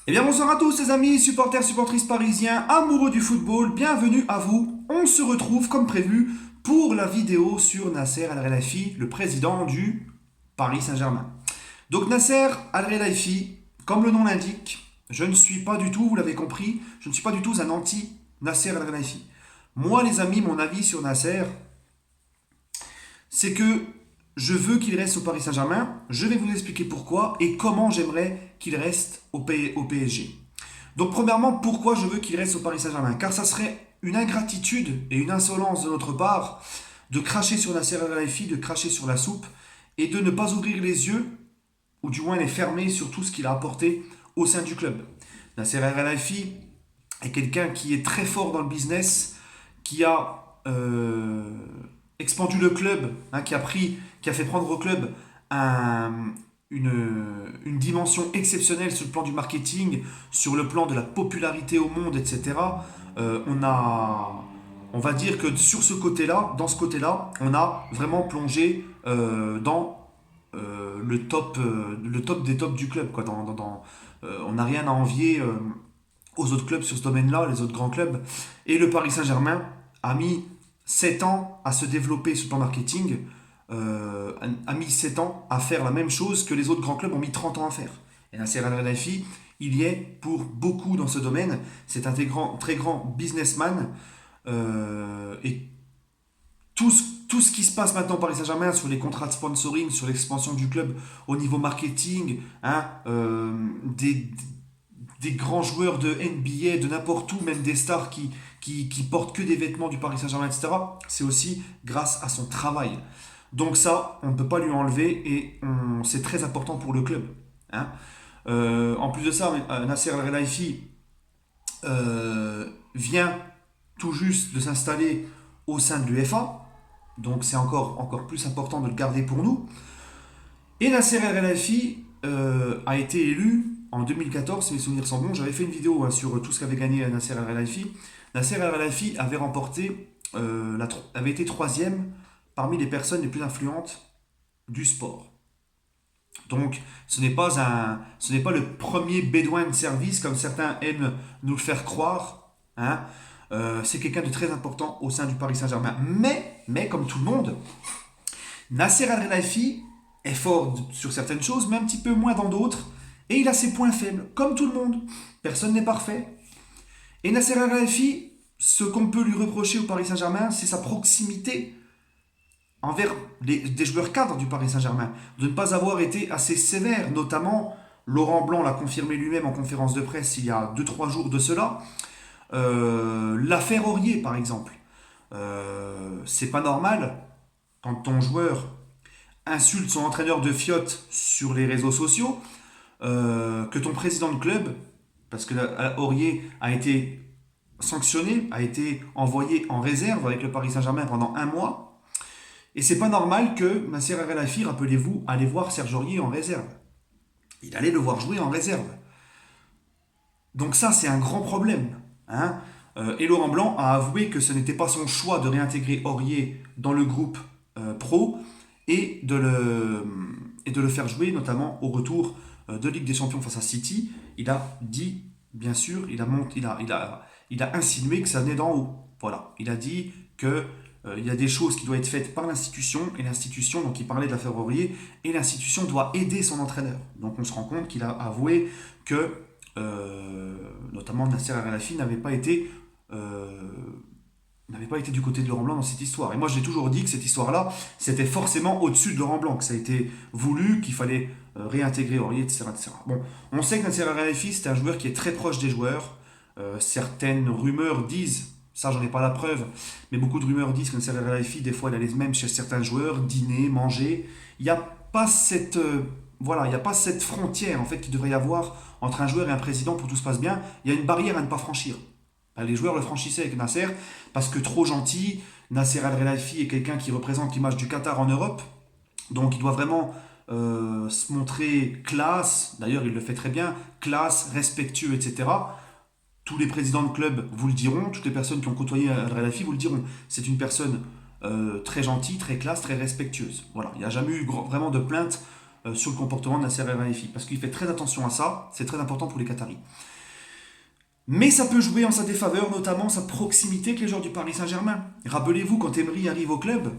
Eh bien bonsoir à tous les amis, supporters, supportrices parisiens, amoureux du football, bienvenue à vous. On se retrouve comme prévu pour la vidéo sur Nasser Al-Khelaifi, le président du Paris Saint-Germain. Donc Nasser Al-Khelaifi, comme le nom l'indique, je ne suis pas du tout, vous l'avez compris, je ne suis pas du tout un anti-Nasser Al-Khelaifi. Moi les amis, mon avis sur Nasser, c'est que je veux qu'il reste au Paris Saint-Germain, je vais vous expliquer pourquoi et comment j'aimerais qu'il reste au PSG. Donc premièrement, pourquoi je veux qu'il reste au Paris Saint-Germain? Car ça serait une ingratitude et une insolence de notre part de cracher sur Nasser Al-Khelaifi, de cracher sur la soupe et de ne pas ouvrir les yeux, ou du moins les fermer sur tout ce qu'il a apporté au sein du club. Nasser Al-Khelaifi est quelqu'un qui est très fort dans le business, qui a expandu le club, hein, qui a fait prendre au club un, une dimension exceptionnelle sur le plan du marketing, sur le plan de la popularité au monde, etc. On va dire que sur ce côté-là, dans ce côté-là, on a vraiment plongé dans le top des tops du club, quoi. On n'a rien à envier aux autres clubs sur ce domaine-là, les autres grands clubs. Et le Paris Saint-Germain a mis 7 ans à se développer sur le plan marketing, a mis 7 ans à faire la même chose que les autres grands clubs ont mis 30 ans à faire. Et Nasser Al-Khelaifi, il y est pour beaucoup dans ce domaine. C'est un très grand businessman. Et tout ce qui se passe maintenant au Paris Saint-Germain sur les contrats de sponsoring, sur l'expansion du club au niveau marketing, hein, des grands joueurs de NBA, de n'importe où, même des stars qui portent que des vêtements du Paris Saint-Germain, etc., c'est aussi grâce à son travail. Donc ça, on ne peut pas lui enlever et c'est très important pour le club, hein. En plus de ça, Nasser Al-Khelaifi vient tout juste de s'installer au sein de l'UEFA, donc c'est encore plus important de le garder pour nous. Et Nasser El-Khelaifi a été élu en 2014, si mes souvenirs sont bons. J'avais fait une vidéo, hein, sur tout ce qu'avait gagné Nasser El-Khelaifi. Nasser El-Khelaifi avait remporté, avait été troisième parmi les personnes les plus influentes du sport. Donc, ce n'est pas le premier bédouin de service comme certains aiment nous le faire croire, hein. C'est quelqu'un de très important au sein du Paris Saint-Germain. Mais comme tout le monde, Nasser Al-Khelaifi est fort sur certaines choses, mais un petit peu moins dans d'autres. Et il a ses points faibles, comme tout le monde. Personne n'est parfait. Et Nasser Al-Khelaifi, ce qu'on peut lui reprocher au Paris Saint-Germain, c'est sa proximité envers des joueurs cadres du Paris Saint-Germain, de ne pas avoir été assez sévère, notamment Laurent Blanc l'a confirmé lui-même en conférence de presse il y a 2 3 jours de cela. L'affaire Aurier, par exemple. C'est pas normal quand ton joueur insulte son entraîneur de fiotte sur les réseaux sociaux, que ton président de club, parce que Aurier a été sanctionné, a été envoyé en réserve avec le Paris Saint-Germain pendant un mois. Et c'est pas normal que Nasser Al-Khelaifi, rappelez-vous, allait voir Serge Aurier en réserve. Il allait le voir jouer en réserve. Donc ça, c'est un grand problème, hein. Et Laurent Blanc a avoué que ce n'était pas son choix de réintégrer Aurier dans le groupe pro et et de le faire jouer notamment au retour de Ligue des Champions face à City. Il a dit, bien sûr, il a insinué que ça venait d'en haut. Voilà, il a dit que il y a des choses qui doivent être faites par l'institution, et l'institution, donc il parlait de l'affaire Aurier, et l'institution doit aider son entraîneur. Donc on se rend compte qu'il a avoué que notamment Nasser Al-Khelaifi euh, n'avait pas été du côté de Laurent Blanc dans cette histoire. Et moi j'ai toujours dit que cette histoire-là, c'était forcément au-dessus de Laurent Blanc, que ça a été voulu, qu'il fallait réintégrer Aurier, etc., etc. Bon, on sait que Nasser Al-Khelaifi, c'est un joueur qui est très proche des joueurs. Certaines rumeurs disent, ça j'en ai pas la preuve, mais beaucoup de rumeurs disent que Nasser Al-Khelaifi, des fois, il allait même chez certains joueurs, dîner, manger. Il n'y a pas cette... voilà, il n'y a pas cette frontière en fait qu'il devrait y avoir entre un joueur et un président pour que tout se passe bien. Il y a une barrière à ne pas franchir. Les joueurs le franchissaient avec Nasser parce que trop gentil. Nasser Al-Khelaifi est quelqu'un qui représente l'image du Qatar en Europe, donc il doit vraiment se montrer classe. D'ailleurs, il le fait très bien, classe, respectueux, etc. Tous les présidents de club vous le diront, toutes les personnes qui ont côtoyé Al-Khelaifi vous le diront. C'est une personne très gentille, très classe, très respectueuse. Voilà, il n'y a jamais eu vraiment de plainte sur le comportement de Nasser El-Khelaifi. Parce qu'il fait très attention à ça, c'est très important pour les Qataris. Mais ça peut jouer en sa défaveur, notamment sa proximité avec les joueurs du Paris Saint-Germain. Rappelez-vous, quand Emery arrive au club,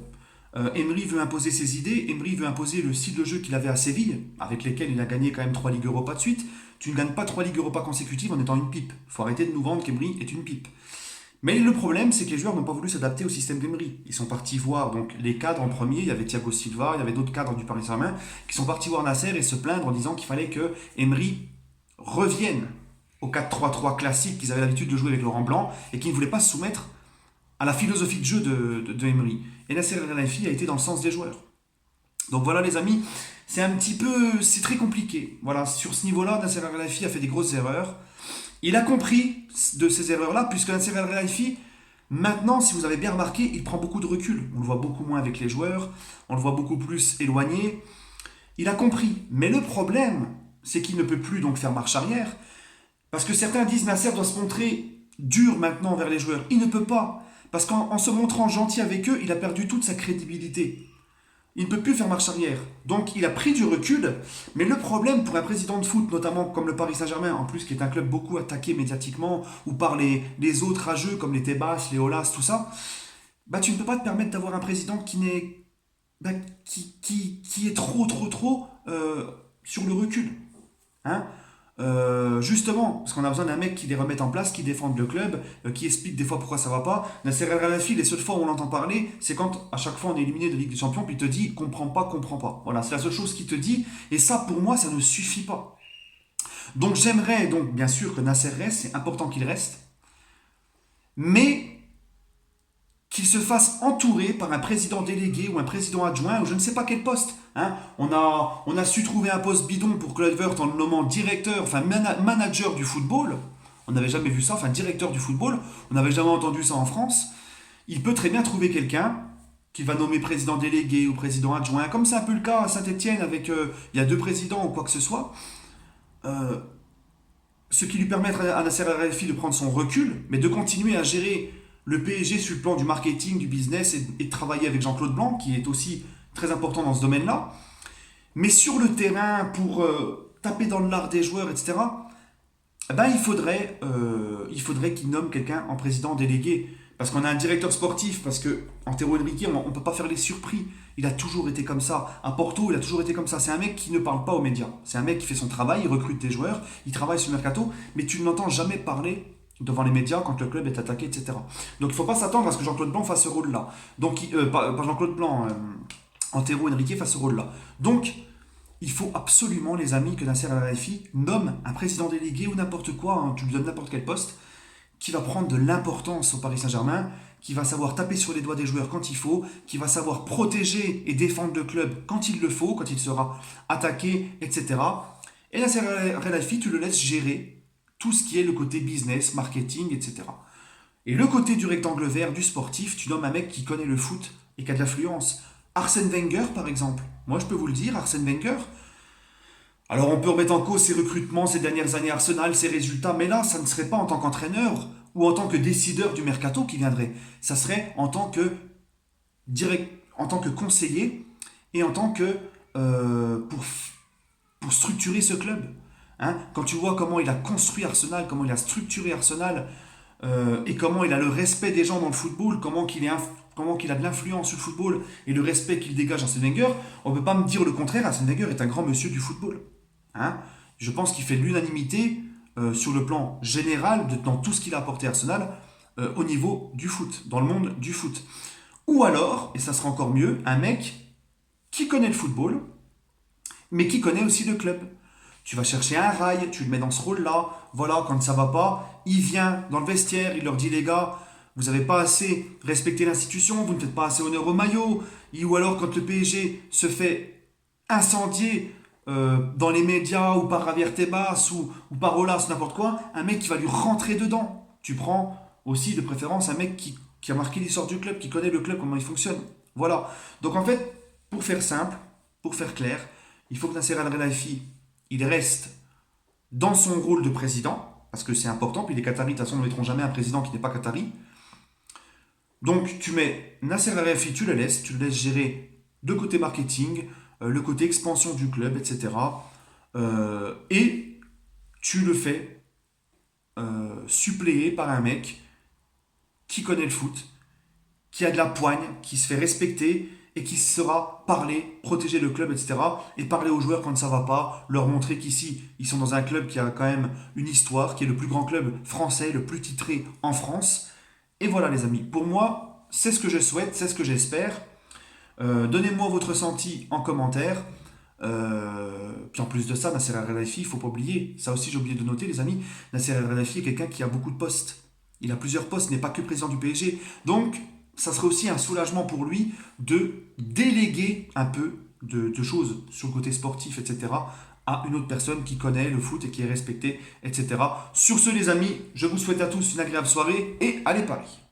Emery veut imposer ses idées, Emery veut imposer le style de jeu qu'il avait à Séville, avec lesquels il a gagné quand même 3 Ligues Europa de suite. Tu ne gagnes pas 3 Ligues Europa consécutives en étant une pipe. Il faut arrêter de nous vendre qu'Emery est une pipe. Mais le problème, c'est que les joueurs n'ont pas voulu s'adapter au système d'Emery. Ils sont partis voir donc les cadres en premier, il y avait Thiago Silva, il y avait d'autres cadres du Paris Saint-Germain, qui sont partis voir Nasser et se plaindre en disant qu'il fallait que Emery revienne au 4-3-3 classique qu'ils avaient l'habitude de jouer avec Laurent Blanc et qui ne voulaient pas se soumettre à la philosophie de jeu de Emery. Et Nasser El-Khelaifi a été dans le sens des joueurs. Donc voilà les amis, c'est très compliqué. Voilà, sur ce niveau-là, Nasser El-Khelaifi a fait des grosses erreurs. Il a compris de ces erreurs-là, puisque Nasser El-Khelaifi, maintenant, si vous avez bien remarqué, il prend beaucoup de recul. On le voit beaucoup moins avec les joueurs, on le voit beaucoup plus éloigné. Il a compris. Mais le problème, c'est qu'il ne peut plus donc faire marche arrière, parce que certains disent Nasser doit se montrer dur maintenant envers les joueurs. Il ne peut pas, parce qu'en se montrant gentil avec eux, il a perdu toute sa crédibilité. Il ne peut plus faire marche arrière. Donc il a pris du recul, mais le problème pour un président de foot, notamment comme le Paris Saint-Germain, en plus qui est un club beaucoup attaqué médiatiquement, ou par les autres rageux comme les Tebas, les Olas, tout ça, bah tu ne peux pas te permettre d'avoir un président qui n'est bah, qui est trop sur le recul. Hein. Justement, parce qu'on a besoin d'un mec qui les remette en place, qui défende le club, qui explique des fois pourquoi ça va pas. Nasser El-Khelaifi, les seules fois où on l'entend parler, c'est quand à chaque fois on est éliminé de Ligue des Champions, puis il te dit comprends pas, comprends pas. Voilà, c'est la seule chose qu'il te dit, et ça pour moi ça ne suffit pas. Donc j'aimerais donc bien sûr que Nasser reste, c'est important qu'il reste, mais qu'il se fasse entourer par un président délégué ou un président adjoint ou je ne sais pas quel poste. Hein. On a su trouver un poste bidon pour Kluivert en le nommant directeur, enfin manager du football. On n'avait jamais vu ça, enfin directeur du football. On n'avait jamais entendu ça en France. Il peut très bien trouver quelqu'un qui va nommer président délégué ou président adjoint, comme c'est un peu le cas à Saint-Etienne avec il y a 2 présidents ou quoi que ce soit. Ce qui lui permettrait à Nasser El-Khelaifi de prendre son recul, mais de continuer à gérer le PSG sur le plan du marketing, du business et de travailler avec Jean-Claude Blanc, qui est aussi très important dans ce domaine-là. Mais sur le terrain, pour taper dans le lard des joueurs, etc., ben, il faudrait qu'il nomme quelqu'un en président délégué. Parce qu'on a un directeur sportif, parce que Antero Henrique, on ne peut pas faire les surpris. Il a toujours été comme ça. À Porto, il a toujours été comme ça. C'est un mec qui ne parle pas aux médias. C'est un mec qui fait son travail, il recrute des joueurs, il travaille sur le mercato, mais tu ne l'entends jamais parler devant les médias quand le club est attaqué, etc. Donc il ne faut pas s'attendre à ce que Jean-Claude Blanc fasse ce rôle-là. Donc, pas Jean-Claude Blanc, Antero Henrique fasse ce rôle-là. Donc, il faut absolument, les amis, que Nasser El-Khelaifi nomme un président délégué ou n'importe quoi, hein, tu lui donnes n'importe quel poste, qui va prendre de l'importance au Paris Saint-Germain, qui va savoir taper sur les doigts des joueurs quand il faut, qui va savoir protéger et défendre le club quand il le faut, quand il sera attaqué, etc. Et Nasser El-Khelaifi, tu le laisses gérer tout ce qui est le côté business, marketing, etc. Et le côté du rectangle vert, du sportif, tu nommes un mec qui connaît le foot et qui a de l'affluence. Arsène Wenger, par exemple. Moi, je peux vous le dire, Arsène Wenger. Alors, on peut remettre en cause ses recrutements ces dernières années Arsenal, ses résultats, mais là, ça ne serait pas en tant qu'entraîneur ou en tant que décideur du mercato qui viendrait. Ça serait en tant que conseiller et en tant que pour structurer ce club. Hein, quand tu vois comment il a construit Arsenal, comment il a structuré Arsenal, et comment il a le respect des gens dans le football, comment qu'il a de l'influence sur le football et le respect qu'il dégage Arsène Wenger, on ne peut pas me dire le contraire. Arsène Wenger est un grand monsieur du football. Hein. Je pense qu'il fait l'unanimité sur le plan général dans tout ce qu'il a apporté à Arsenal au niveau du foot, dans le monde du foot. Ou alors, et ça sera encore mieux, un mec qui connaît le football, mais qui connaît aussi le club. Tu vas chercher un rail, tu le mets dans ce rôle-là, voilà, quand ça va pas, il vient dans le vestiaire, il leur dit les gars, vous n'avez pas assez respecté l'institution, vous ne faites pas assez honneur au maillot, ou alors quand le PSG se fait incendier dans les médias ou par Javier Tebas ou par Olas, n'importe quoi, un mec qui va lui rentrer dedans. Tu prends aussi de préférence un mec qui a marqué l'histoire du club, qui connaît le club, comment il fonctionne. Voilà. Donc en fait, pour faire simple, pour faire clair, il faut que Nasser El-Khelaifi il reste dans son rôle de président, parce que c'est important, puis les Qataris, de toute façon, ne mettront jamais un président qui n'est pas Qatari. Donc, tu mets Nasser El-Khelaifi, tu le laisses gérer de côté marketing, le côté expansion du club, etc. Et tu le fais suppléer par un mec qui connaît le foot, qui a de la poigne, qui se fait respecter et qui saura parler, protéger le club, etc. Et parler aux joueurs quand ça va pas, leur montrer qu'ici, ils sont dans un club qui a quand même une histoire, qui est le plus grand club français, le plus titré en France. Et voilà les amis, pour moi, c'est ce que je souhaite, c'est ce que j'espère. Donnez-moi votre ressenti en commentaire. Puis en plus de ça, Nasser El-Khelaifi, il faut pas oublier, ça aussi j'ai oublié de noter les amis, Nasser El-Khelaifi est quelqu'un qui a beaucoup de postes. Il a plusieurs postes, n'est pas que président du PSG. Donc, ça serait aussi un soulagement pour lui de déléguer un peu de choses sur le côté sportif, etc., à une autre personne qui connaît le foot et qui est respectée, etc. Sur ce, les amis, je vous souhaite à tous une agréable soirée et allez Paris!